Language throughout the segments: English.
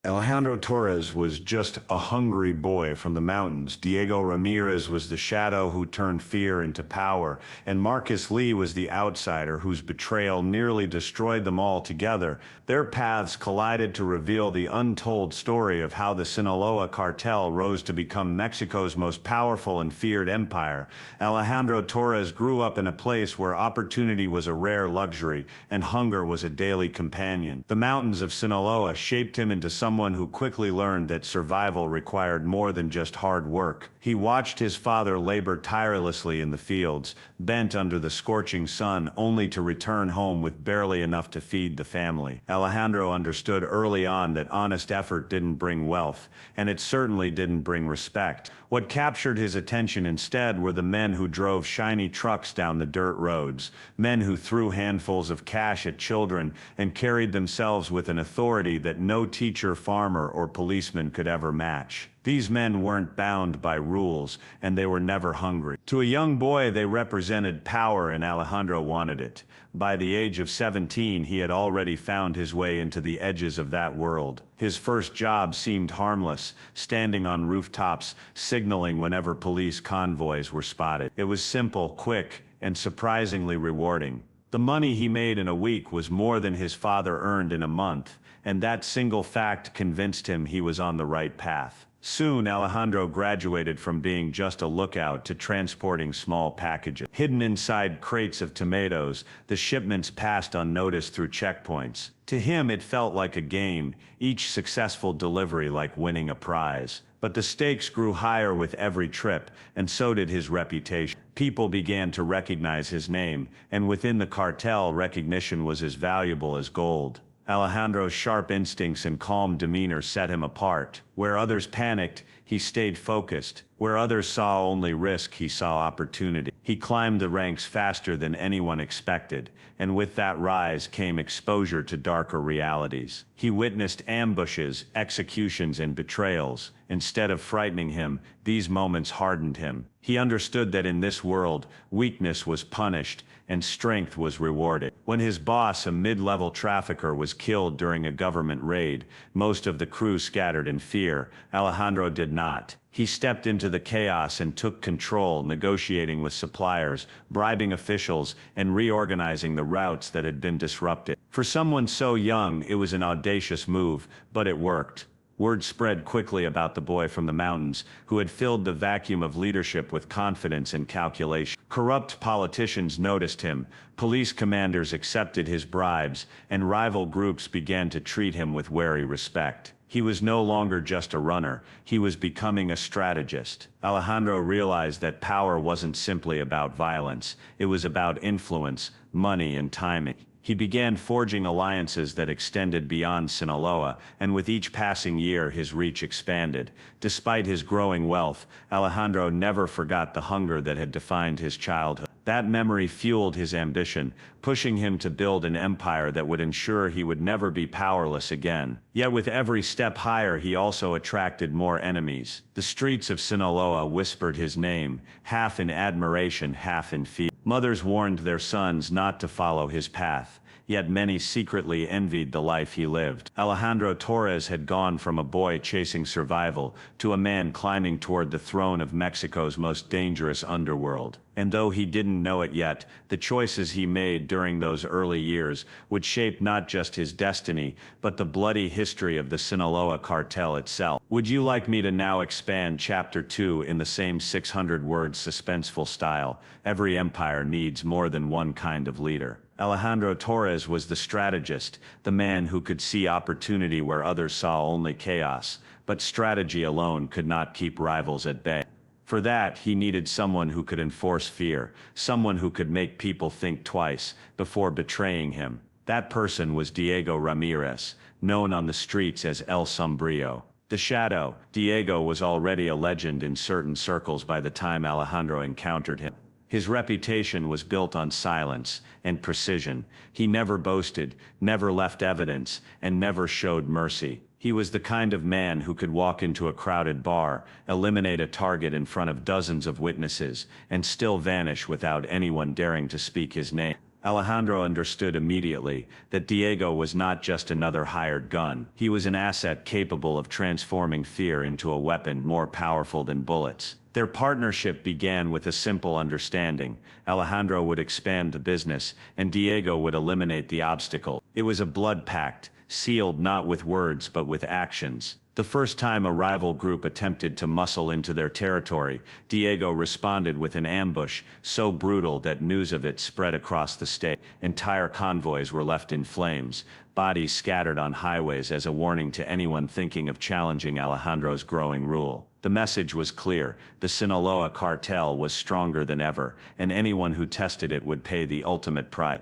Alejandro Torres was just a hungry boy from the mountains. Diego Ramirez was the shadow who turned fear into power, and Marcus Lee was the outsider whose betrayal nearly destroyed them all together. Their paths collided to reveal the untold story of how the Sinaloa Cartel rose to become Mexico's most powerful and feared empire. Alejandro Torres grew up in a place where opportunity was a rare luxury and hunger was a daily companion. The mountains of Sinaloa shaped him into someone who quickly learned that survival required more than just hard work. He watched his father labor tirelessly in the fields, bent under the scorching sun, only to return home with barely enough to feed the family. Alejandro understood early on that honest effort didn't bring wealth, and it certainly didn't bring respect. What captured his attention instead were the men who drove shiny trucks down the dirt roads, men who threw handfuls of cash at children and carried themselves with an authority that no teacher, farmer, or policeman could ever match. These men weren't bound by rules, and they were never hungry. To a young boy, they represented power, and Alejandro wanted it. By the age of 17, he had already found his way into the edges of that world. His first job seemed harmless, standing on rooftops, signaling whenever police convoys were spotted. It was simple, quick, and surprisingly rewarding. The money he made in a week was more than his father earned in a month, and that single fact convinced him he was on the right path. Soon, Alejandro graduated from being just a lookout to transporting small packages. Hidden inside crates of tomatoes, the shipments passed unnoticed through checkpoints. To him, it felt like a game, each successful delivery like winning a prize. But the stakes grew higher with every trip, and so did his reputation. People began to recognize his name, and within the cartel, recognition was as valuable as gold. Alejandro's sharp instincts and calm demeanor set him apart. Where others panicked, he stayed focused. Where others saw only risk, he saw opportunity. He climbed the ranks faster than anyone expected, and with that rise came exposure to darker realities. He witnessed ambushes, executions, and betrayals. Instead of frightening him, these moments hardened him. He understood that in this world, weakness was punished and strength was rewarded. When his boss, a mid-level trafficker, was killed during a government raid, most of the crew scattered in fear. Alejandro did not. He stepped into the chaos and took control, negotiating with suppliers, bribing officials, and reorganizing the routes that had been disrupted. For someone so young, it was an audacious move, but it worked. Word spread quickly about the boy from the mountains, who had filled the vacuum of leadership with confidence and calculation. Corrupt politicians noticed him, police commanders accepted his bribes, and rival groups began to treat him with wary respect. He was no longer just a runner, he was becoming a strategist. Alejandro realized that power wasn't simply about violence, it was about influence, money, and timing. He began forging alliances that extended beyond Sinaloa, and with each passing year his reach expanded. Despite his growing wealth, Alejandro never forgot the hunger that had defined his childhood. That memory fueled his ambition, pushing him to build an empire that would ensure he would never be powerless again. Yet with every step higher, he also attracted more enemies. The streets of Sinaloa whispered his name, half in admiration, half in fear. Mothers warned their sons not to follow his path, yet many secretly envied the life he lived. Alejandro Torres had gone from a boy chasing survival to a man climbing toward the throne of Mexico's most dangerous underworld. And though he didn't know it yet, the choices he made during those early years would shape not just his destiny, but the bloody history of the Sinaloa cartel itself. Would you like me to now expand Chapter 2 in the same 600-word suspenseful style? Every empire needs more than one kind of leader. Alejandro Torres was the strategist, the man who could see opportunity where others saw only chaos, but strategy alone could not keep rivals at bay. For that, he needed someone who could enforce fear, someone who could make people think twice before betraying him. That person was Diego Ramirez, known on the streets as El Sombrío. The Shadow. Diego was already a legend in certain circles by the time Alejandro encountered him. His reputation was built on silence and precision. He never boasted, never left evidence, and never showed mercy. He was the kind of man who could walk into a crowded bar, eliminate a target in front of dozens of witnesses, and still vanish without anyone daring to speak his name. Alejandro understood immediately that Diego was not just another hired gun. He was an asset capable of transforming fear into a weapon more powerful than bullets. Their partnership began with a simple understanding. Alejandro would expand the business, and Diego would eliminate the obstacle. It was a blood pact, sealed not with words but with actions. The first time a rival group attempted to muscle into their territory, Diego responded with an ambush so brutal that news of it spread across the state. Entire convoys were left in flames, bodies scattered on highways as a warning to anyone thinking of challenging Alejandro's growing rule. The message was clear: the Sinaloa Cartel was stronger than ever, and anyone who tested it would pay the ultimate price.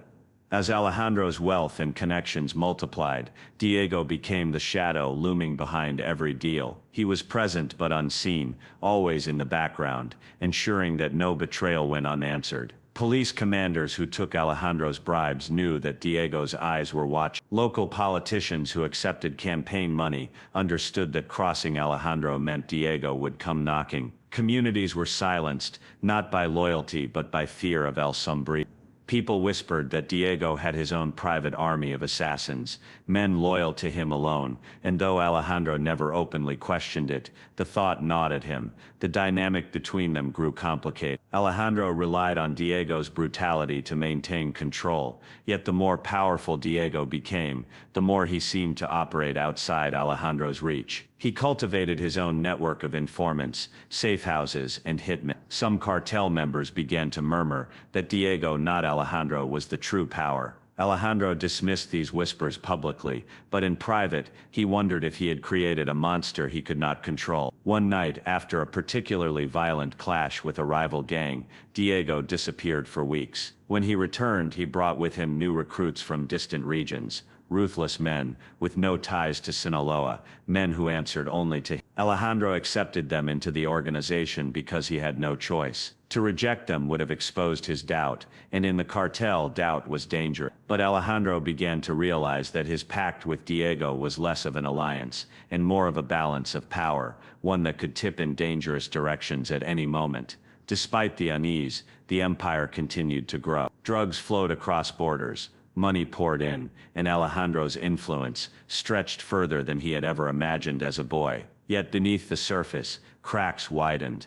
As Alejandro's wealth and connections multiplied, Diego became the shadow looming behind every deal. He was present but unseen, always in the background, ensuring that no betrayal went unanswered. Police commanders who took Alejandro's bribes knew that Diego's eyes were watching. Local politicians who accepted campaign money understood that crossing Alejandro meant Diego would come knocking. Communities were silenced, not by loyalty but by fear of El Sombrío. People whispered that Diego had his own private army of assassins, men loyal to him alone, and though Alejandro never openly questioned it, the thought gnawed at him. The dynamic between them grew complicated. Alejandro relied on Diego's brutality to maintain control, yet the more powerful Diego became, the more he seemed to operate outside Alejandro's reach. He cultivated his own network of informants, safe houses, and hitmen. Some cartel members began to murmur that Diego, not Alejandro, was the true power. Alejandro dismissed these whispers publicly, but in private, he wondered if he had created a monster he could not control. One night, after a particularly violent clash with a rival gang, Diego disappeared for weeks. When he returned, he brought with him new recruits from distant regions. Ruthless men, with no ties to Sinaloa, men who answered only to him. Alejandro accepted them into the organization because he had no choice. To reject them would have exposed his doubt, and in the cartel, doubt was danger. But Alejandro began to realize that his pact with Diego was less of an alliance, and more of a balance of power, one that could tip in dangerous directions at any moment. Despite the unease, the empire continued to grow. Drugs flowed across borders. Money poured in, and Alejandro's influence stretched further than he had ever imagined as a boy. Yet beneath the surface, cracks widened.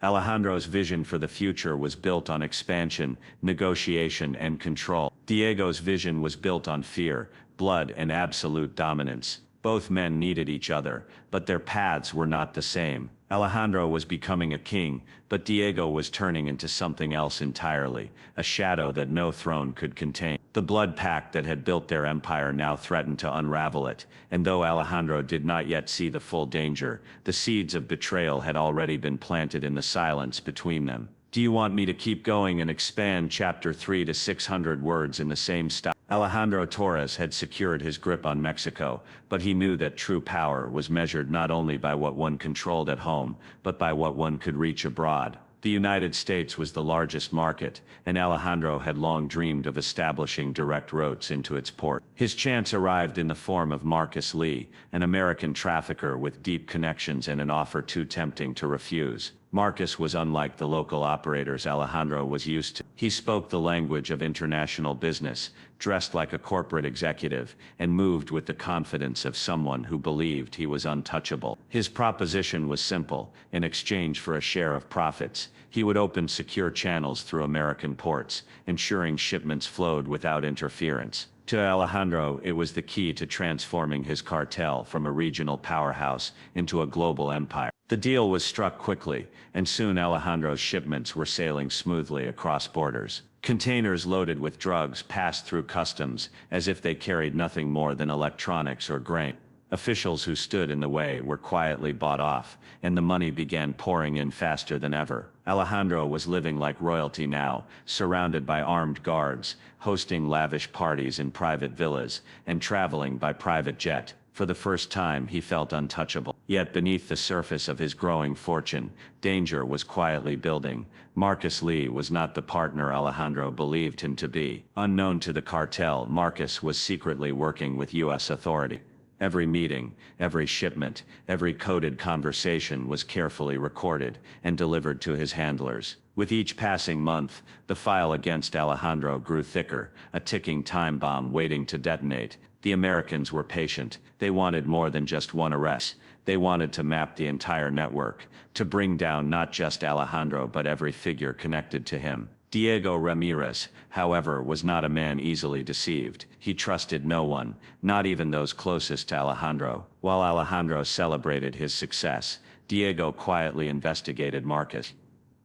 Alejandro's vision for the future was built on expansion, negotiation, and control. Diego's vision was built on fear, blood, and absolute dominance. Both men needed each other, but their paths were not the same. Alejandro was becoming a king, but Diego was turning into something else entirely, a shadow that no throne could contain. The blood pact that had built their empire now threatened to unravel it, and though Alejandro did not yet see the full danger, the seeds of betrayal had already been planted in the silence between them. Do you want me to keep going and expand chapter 3 to 600 words in the same style? Alejandro Torres had secured his grip on Mexico, but he knew that true power was measured not only by what one controlled at home, but by what one could reach abroad. The United States was the largest market, and Alejandro had long dreamed of establishing direct routes into its port. His chance arrived in the form of Marcus Lee, an American trafficker with deep connections and an offer too tempting to refuse. Marcus was unlike the local operators Alejandro was used to. He spoke the language of international business, dressed like a corporate executive, and moved with the confidence of someone who believed he was untouchable. His proposition was simple: in exchange for a share of profits, he would open secure channels through American ports, ensuring shipments flowed without interference. To Alejandro, it was the key to transforming his cartel from a regional powerhouse into a global empire. The deal was struck quickly, and soon Alejandro's shipments were sailing smoothly across borders. Containers loaded with drugs passed through customs as if they carried nothing more than electronics or grain. Officials who stood in the way were quietly bought off, and the money began pouring in faster than ever. Alejandro was living like royalty now, surrounded by armed guards, hosting lavish parties in private villas, and traveling by private jet. For the first time, he felt untouchable. Yet beneath the surface of his growing fortune, danger was quietly building. Marcus Lee was not the partner Alejandro believed him to be. Unknown to the cartel, Marcus was secretly working with U.S. authorities. Every meeting, every shipment, every coded conversation was carefully recorded and delivered to his handlers. With each passing month, the file against Alejandro grew thicker, a ticking time bomb waiting to detonate. The Americans were patient. They wanted more than just one arrest. They wanted to map the entire network, to bring down not just Alejandro but every figure connected to him. Diego Ramirez, however, was not a man easily deceived. He trusted no one, not even those closest to Alejandro. While Alejandro celebrated his success, Diego quietly investigated Marcus.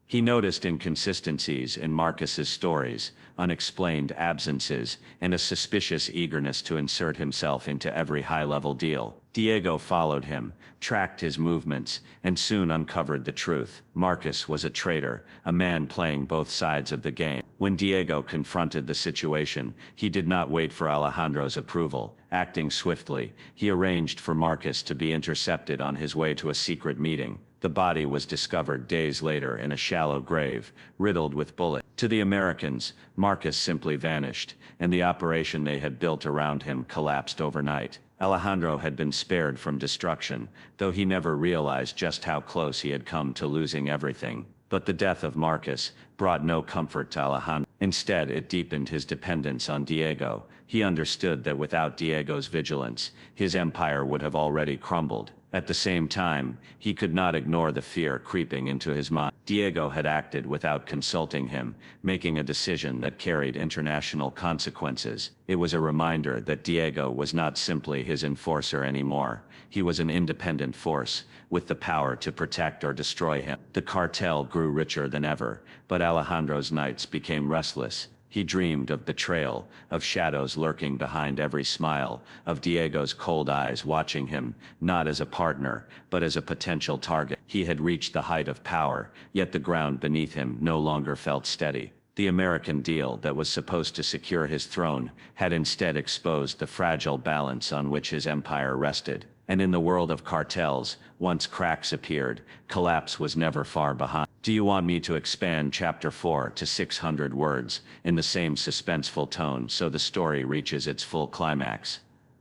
He noticed inconsistencies in Marcus's stories, unexplained absences, and a suspicious eagerness to insert himself into every high-level deal. Diego followed him, tracked his movements, and soon uncovered the truth. Marcus was a traitor, a man playing both sides of the game. When Diego confronted the situation, he did not wait for Alejandro's approval. Acting swiftly, he arranged for Marcus to be intercepted on his way to a secret meeting. The body was discovered days later in a shallow grave, riddled with bullets. To the Americans, Marcus simply vanished, and the operation they had built around him collapsed overnight. Alejandro had been spared from destruction, though he never realized just how close he had come to losing everything. But the death of Marcus brought no comfort to Alejandro. Instead, it deepened his dependence on Diego. He understood that without Diego's vigilance, his empire would have already crumbled. At the same time, he could not ignore the fear creeping into his mind. Diego had acted without consulting him, making a decision that carried international consequences. It was a reminder that Diego was not simply his enforcer anymore. He was an independent force, with the power to protect or destroy him. The cartel grew richer than ever, but Alejandro's nights became restless. He dreamed of betrayal, of shadows lurking behind every smile, of Diego's cold eyes watching him, not as a partner, but as a potential target. He had reached the height of power, yet the ground beneath him no longer felt steady. The American deal that was supposed to secure his throne had instead exposed the fragile balance on which his empire rested. And in the world of cartels, once cracks appeared, collapse was never far behind. Do you want me to expand Chapter 4 to 600 words, in the same suspenseful tone so the story reaches its full climax?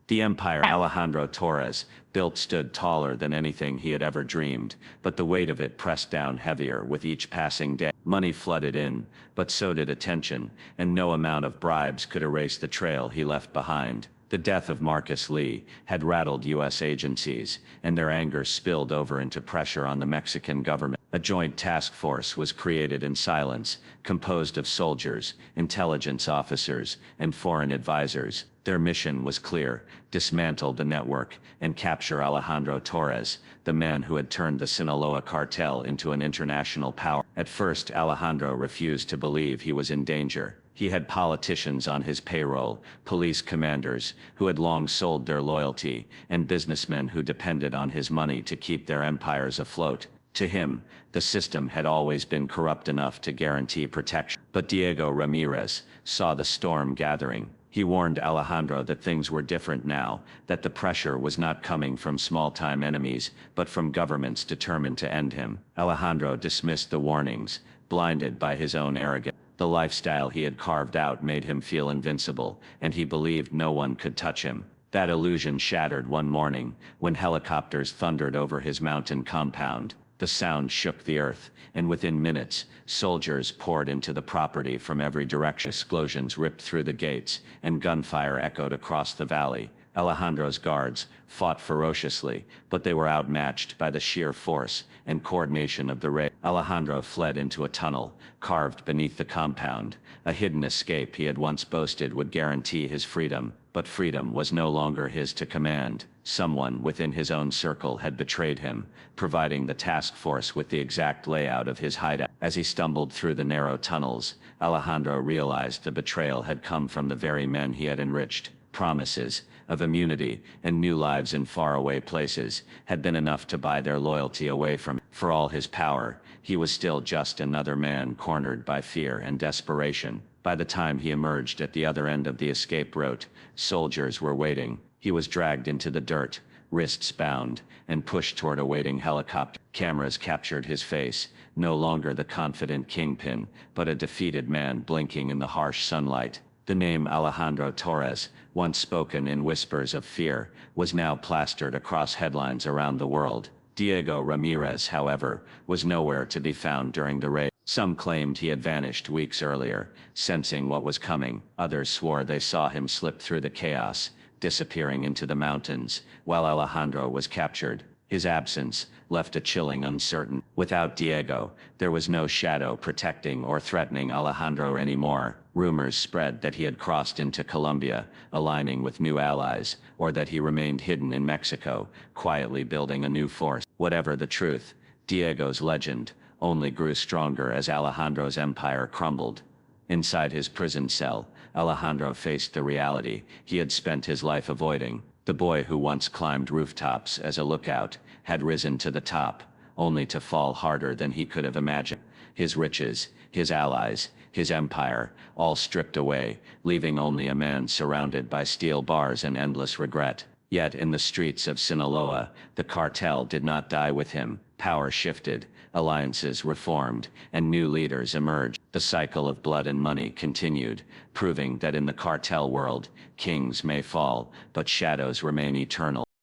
The empire Alejandro Torres built stood taller than anything he had ever dreamed, but the weight of it pressed down heavier with each passing day. Money flooded in, but so did attention, and no amount of bribes could erase the trail he left behind. The death of Marcus Lee had rattled U.S. agencies, and their anger spilled over into pressure on the Mexican government. A joint task force was created in silence, composed of soldiers, intelligence officers, and foreign advisors. Their mission was clear: dismantle the network and capture Alejandro Torres, the man who had turned the Sinaloa Cartel into an international power. At first, Alejandro refused to believe he was in danger. He had politicians on his payroll, police commanders who had long sold their loyalty, and businessmen who depended on his money to keep their empires afloat. To him, the system had always been corrupt enough to guarantee protection. But Diego Ramirez saw the storm gathering. He warned Alejandro that things were different now, that the pressure was not coming from small-time enemies, but from governments determined to end him. Alejandro dismissed the warnings, blinded by his own arrogance. The lifestyle he had carved out made him feel invincible, and he believed no one could touch him. That illusion shattered one morning, when helicopters thundered over his mountain compound. The sound shook the earth, and within minutes, soldiers poured into the property from every direction. Explosions ripped through the gates, and gunfire echoed across the valley. Alejandro's guards fought ferociously, but they were outmatched by the sheer force and coordination of the raid. Alejandro fled into a tunnel, carved beneath the compound. A hidden escape he had once boasted would guarantee his freedom, but freedom was no longer his to command. Someone within his own circle had betrayed him, providing the task force with the exact layout of his hideout. As he stumbled through the narrow tunnels, Alejandro realized the betrayal had come from the very men he had enriched. Promises of immunity and new lives in faraway places had been enough to buy their loyalty away from him. For all his power, he was still just another man cornered by fear and desperation. By the time he emerged at the other end of the escape route, soldiers were waiting. He was dragged into the dirt, wrists bound, and pushed toward a waiting helicopter. Cameras captured his face, no longer the confident kingpin, but a defeated man blinking in the harsh sunlight. The name Alejandro Torres, once spoken in whispers of fear, was now plastered across headlines around the world. Diego Ramirez, however, was nowhere to be found during the raid. Some claimed he had vanished weeks earlier, sensing what was coming. Others swore they saw him slip through the chaos, disappearing into the mountains, while Alejandro was captured. His absence left a chilling uncertain. Without Diego, there was no shadow protecting or threatening Alejandro anymore. Rumors spread that he had crossed into Colombia, aligning with new allies, or that he remained hidden in Mexico, quietly building a new force. Whatever the truth, Diego's legend only grew stronger as Alejandro's empire crumbled. Inside his prison cell, Alejandro faced the reality he had spent his life avoiding. The boy who once climbed rooftops as a lookout had risen to the top, only to fall harder than he could have imagined. His riches, his allies, his empire, all stripped away, leaving only a man surrounded by steel bars and endless regret. Yet in the streets of Sinaloa, the cartel did not die with him. Power shifted, alliances reformed, and new leaders emerged. The cycle of blood and money continued, proving that in the cartel world, kings may fall, but shadows remain eternal.